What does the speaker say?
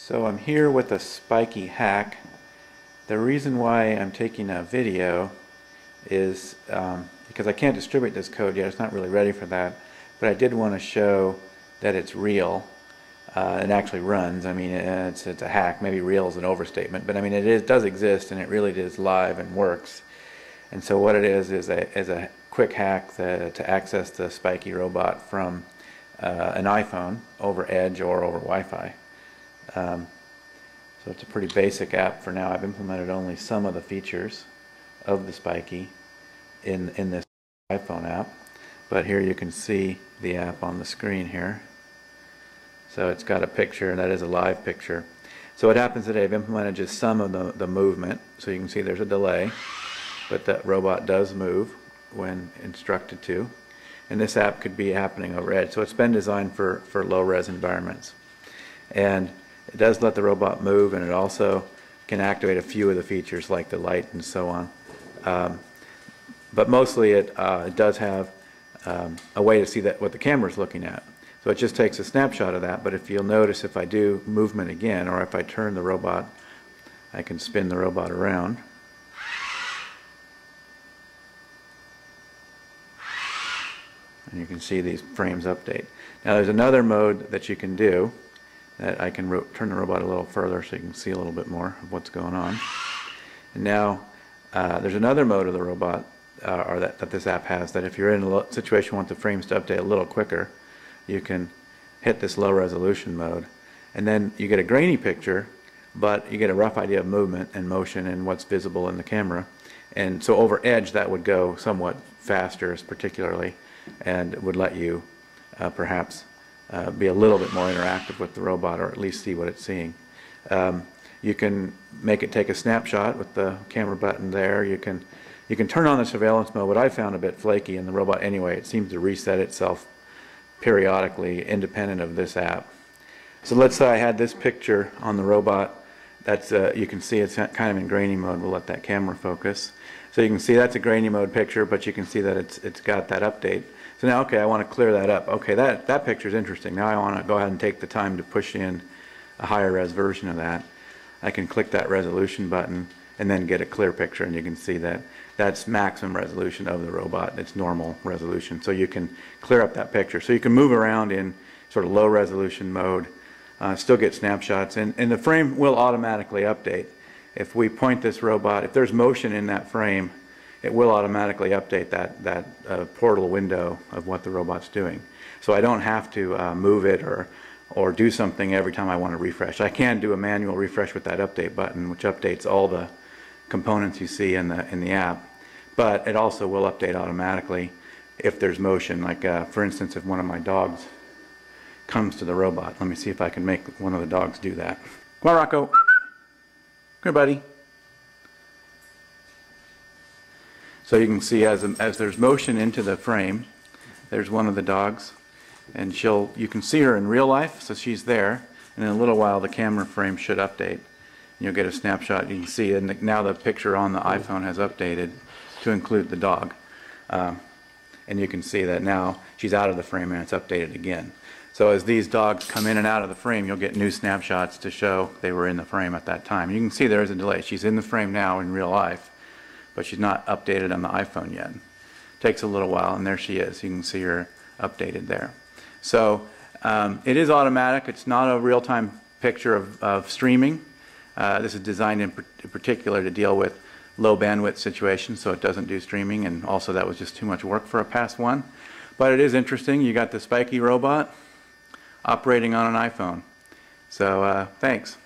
So I'm here with a Spykee hack. The reason why I'm taking a video is because I can't distribute this code yet. It's not really ready for that, but I did want to show that it's real. It actually runs. I mean, it's a hack. Maybe real is an overstatement, but I mean it does exist, and it really is live and works. And so what it is a quick hack to access the Spykee robot from an iPhone over Edge or over Wi-Fi. So it's a pretty basic app for now. I've implemented only some of the features of the Spykee in this iPhone app, but here you can see the app on the screen here. So it's got a picture, and that is a live picture. So what happens today, I've implemented just some of the movement, so you can see there's a delay, but that robot does move when instructed to. And this app could be happening over Edge. So it's been designed for low-res environments. And it does let the robot move, and it also can activate a few of the features like the light and so on. But mostly it does have a way to see what the camera is looking at. So it just takes a snapshot of that, but if you'll notice, if I do movement again, or if I turn the robot, I can spin the robot around. And you can see these frames update. Now there's another mode that you can do that I can turn the robot a little further so you can see a little bit more of what's going on. And now there's another mode of the robot that this app has, that if you're in a situation you want the frames to update a little quicker, you can hit this low resolution mode, and then you get a grainy picture, but you get a rough idea of movement and motion and what's visible in the camera. And so over Edge that would go somewhat faster particularly, and would let you perhaps be a little bit more interactive with the robot, or at least see what it's seeing. You can make it take a snapshot with the camera button there. You can turn on the surveillance mode, but I found a bit flaky in the robot anyway. It seems to reset itself periodically independent of this app. So let's say I had this picture on the robot. That's you can see it's kind of in grainy mode. We'll let that camera focus. So you can see that's a grainy mode picture, but you can see that it's got that update. So now, okay, I want to clear that up. Okay, that picture is interesting. Now I want to go ahead and take the time to push in a higher res version of that. I can click that resolution button and then get a clear picture, and you can see that that's maximum resolution of the robot. It's normal resolution. So you can clear up that picture. So you can move around in sort of low resolution mode, still get snapshots, and the frame will automatically update. If we point this robot, if there's motion in that frame, it will automatically update that portal window of what the robot's doing. So I don't have to move it or do something every time I want to refresh. I can do a manual refresh with that update button, which updates all the components you see in the app, but it also will update automatically if there's motion. Like for instance, if one of my dogs comes to the robot, let me see if I can make one of the dogs do that. Come on, Rocco. Come here, buddy. So you can see as there's motion into the frame, there's one of the dogs, and you can see her in real life, so she's there, and in a little while the camera frame should update. You'll get a snapshot. You can see, and now the picture on the iPhone has updated to include the dog. And you can see that now she's out of the frame and it's updated again. So as these dogs come in and out of the frame, you'll get new snapshots to show they were in the frame at that time. You can see there is a delay. She's in the frame now in real life, but she's not updated on the iPhone yet. Takes a little while, and there she is. You can see her updated there. So it is automatic. It's not a real-time picture of streaming. This is designed in particular to deal with low bandwidth situations, so it doesn't do streaming, and also that was just too much work for a past one. But it is interesting. You got the Spykee robot operating on an iPhone. So thanks.